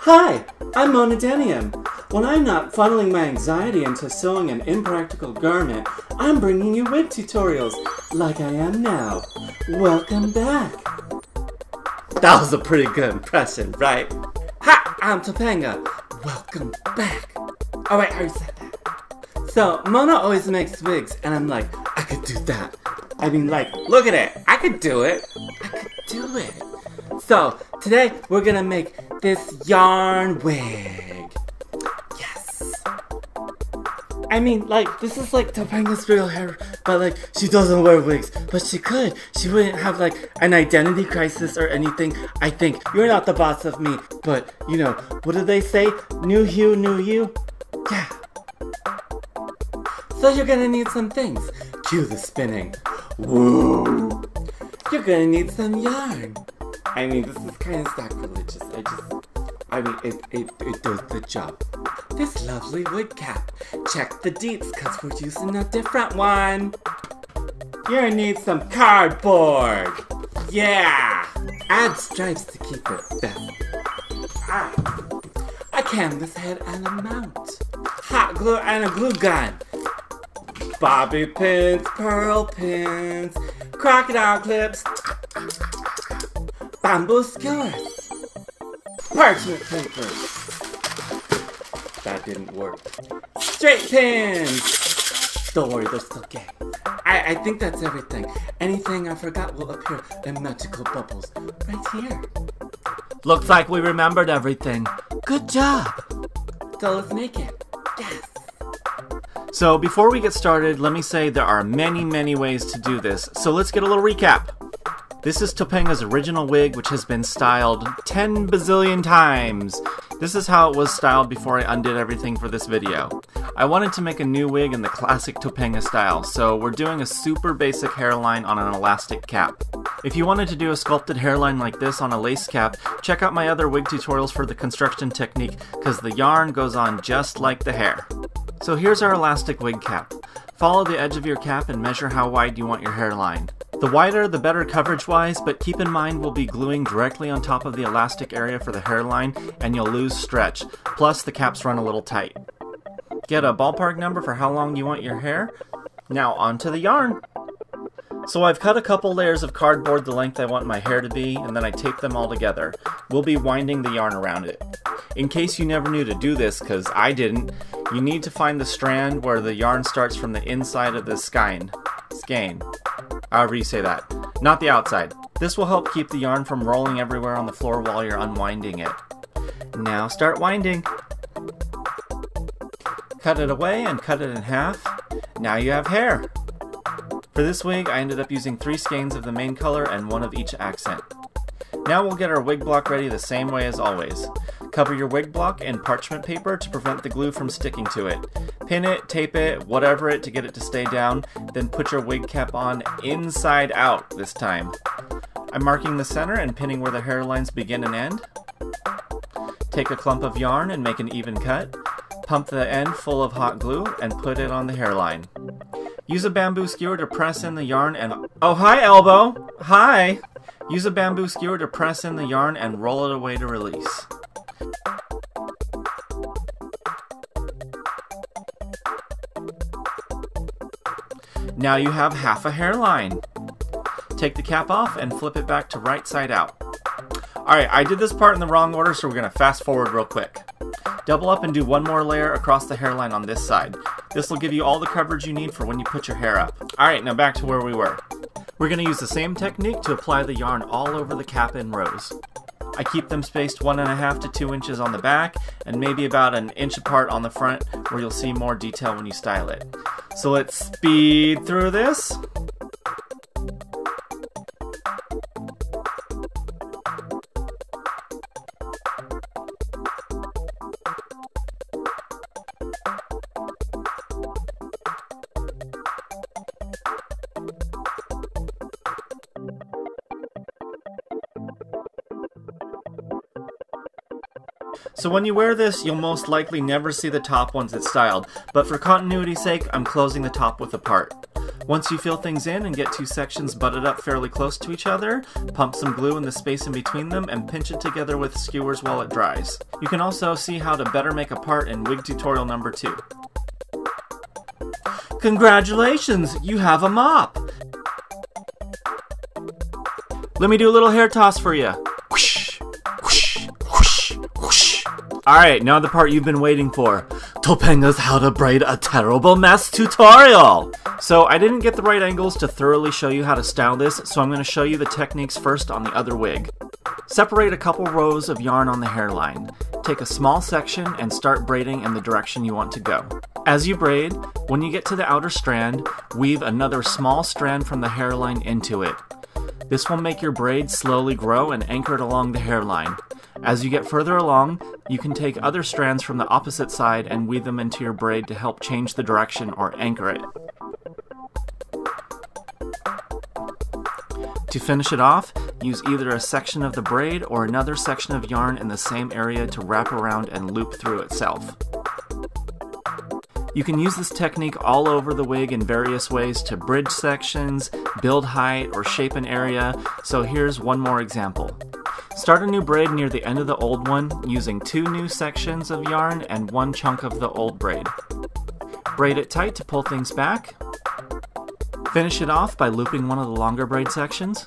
Hi, I'm Monadenium. When I'm not funneling my anxiety into sewing an impractical garment, I'm bringing you wig tutorials, like I am now. Welcome back. That was a pretty good impression, right? Hi, I'm Topenga. Welcome back. Oh wait, I already said that. So, Mona always makes wigs, and I'm like, I could do that. I mean, like, look at it. I could do it. I could do it. So, today we're gonna make this yarn wig. Yes. I mean, like, this is like Topenga's real hair, but like, she doesn't wear wigs. But she could. She wouldn't have like an identity crisis or anything. I think you're not the boss of me, but you know, what do they say? New hue, new you? Yeah. So you're gonna need some things. Cue the spinning. Woo! You're gonna need some yarn. I mean, this is kind of sacrilegious. I mean, it does the job. This lovely wig cap. Check the deets, cause we're using a different one. You're gonna need some cardboard. Yeah! Add stripes to keep it festive. A canvas head and a mount. Hot glue and a glue gun. Bobby pins, pearl pins, crocodile clips, bamboo skewers, parchment paper. That didn't work. Straight pins. Don't worry, they're still gay. I think that's everything. Anything I forgot will appear in magical bubbles right here. Looks like we remembered everything. Good job. So let's make it. Yes. So before we get started, let me say there are many ways to do this, so let's get a little recap. This is Topenga's original wig, which has been styled 10 bazillion times. This is how it was styled before I undid everything for this video. I wanted to make a new wig in the classic Topenga style, so we're doing a super basic hairline on an elastic cap. If you wanted to do a sculpted hairline like this on a lace cap, check out my other wig tutorials for the construction technique, because the yarn goes on just like the hair. So here's our elastic wig cap. Follow the edge of your cap and measure how wide you want your hairline. The wider, the better coverage-wise, but keep in mind we'll be gluing directly on top of the elastic area for the hairline, and you'll lose stretch. Plus, the caps run a little tight. Get a ballpark number for how long you want your hair. Now onto the yarn. So I've cut a couple layers of cardboard the length I want my hair to be, and then I tape them all together. We'll be winding the yarn around it. In case you never knew to do this, because I didn't, you need to find the strand where the yarn starts from the inside of the skein. However you say that. Not the outside. This will help keep the yarn from rolling everywhere on the floor while you're unwinding it. Now start winding. Cut it away and cut it in half. Now you have hair. For this wig, I ended up using 3 skeins of the main color and 1 of each accent. Now we'll get our wig block ready the same way as always. Cover your wig block in parchment paper to prevent the glue from sticking to it. Pin it, tape it, whatever it to get it to stay down, then put your wig cap on inside out this time. I'm marking the center and pinning where the hairlines begin and end. Take a clump of yarn and make an even cut. Pump the end full of hot glue and put it on the hairline. Use a bamboo skewer to press in the yarn and... Oh, hi, elbow! Hi! Use a bamboo skewer to press in the yarn and roll it away to release. Now you have half a hairline. Take the cap off and flip it back to right side out. Alright, I did this part in the wrong order, so we're going to fast forward real quick. Double up and do 1 more layer across the hairline on this side. This will give you all the coverage you need for when you put your hair up. Alright, now back to where we were. We're going to use the same technique to apply the yarn all over the cap in rows. I keep them spaced 1.5 to 2 inches on the back and maybe about an inch apart on the front, where you'll see more detail when you style it. So let's speed through this. So when you wear this, you'll most likely never see the top once it's styled, but for continuity's sake, I'm closing the top with a part. Once you fill things in and get two sections butted up fairly close to each other, pump some glue in the space in between them and pinch it together with skewers while it dries. You can also see how to better make a part in wig tutorial number 2. Congratulations! You have a mop! Let me do a little hair toss for you. Whoosh, whoosh, whoosh, whoosh. Alright, now the part you've been waiting for. Topenga's How to Braid a Terrible Mess tutorial! So I didn't get the right angles to thoroughly show you how to style this, so I'm going to show you the techniques first on the other wig. Separate a couple rows of yarn on the hairline. Take a small section and start braiding in the direction you want to go. As you braid, when you get to the outer strand, weave another small strand from the hairline into it. This will make your braid slowly grow and anchor it along the hairline. As you get further along, you can take other strands from the opposite side and weave them into your braid to help change the direction or anchor it. To finish it off, use either a section of the braid or another section of yarn in the same area to wrap around and loop through itself. You can use this technique all over the wig in various ways to bridge sections, build height, or shape an area, so here's one more example. Start a new braid near the end of the old one using 2 new sections of yarn and 1 chunk of the old braid. Braid it tight to pull things back. Finish it off by looping one of the longer braid sections.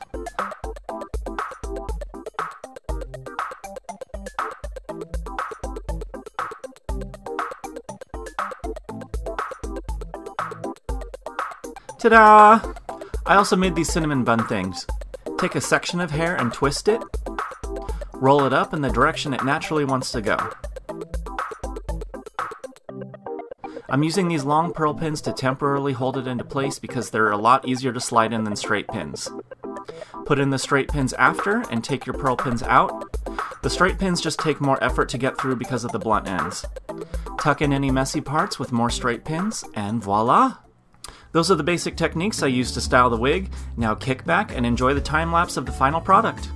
Ta-da! I also made these cinnamon bun things. Take a section of hair and twist it. Roll it up in the direction it naturally wants to go. I'm using these long pearl pins to temporarily hold it into place because they're a lot easier to slide in than straight pins. Put in the straight pins after and take your pearl pins out. The straight pins just take more effort to get through because of the blunt ends. Tuck in any messy parts with more straight pins, and voila! Those are the basic techniques I use to style the wig. Now kick back and enjoy the time lapse of the final product.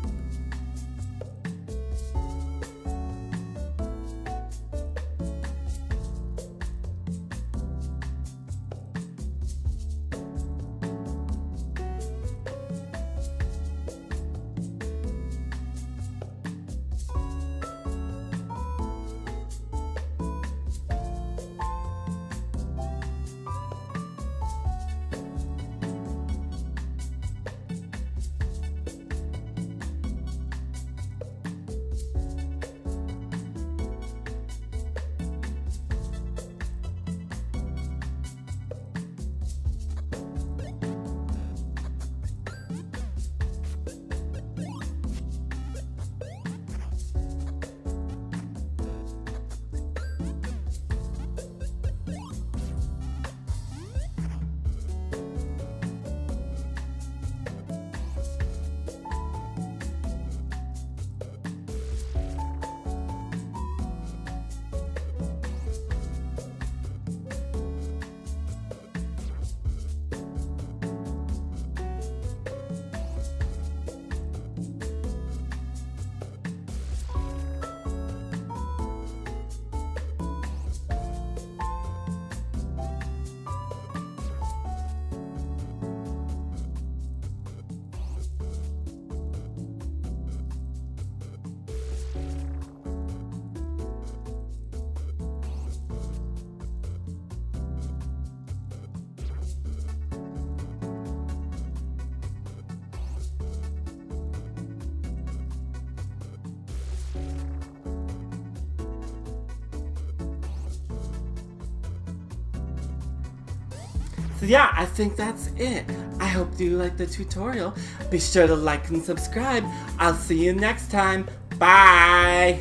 So yeah, I think that's it. I hope you liked the tutorial. Be sure to like and subscribe. I'll see you next time. Bye!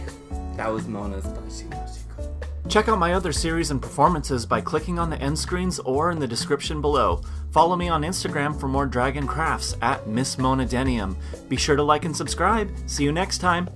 That was Mona's blushing. Check out my other series and performances by clicking on the end screens or in the description below. Follow me on Instagram for more dragon crafts at Miss Mona Denium. Be sure to like and subscribe. See you next time.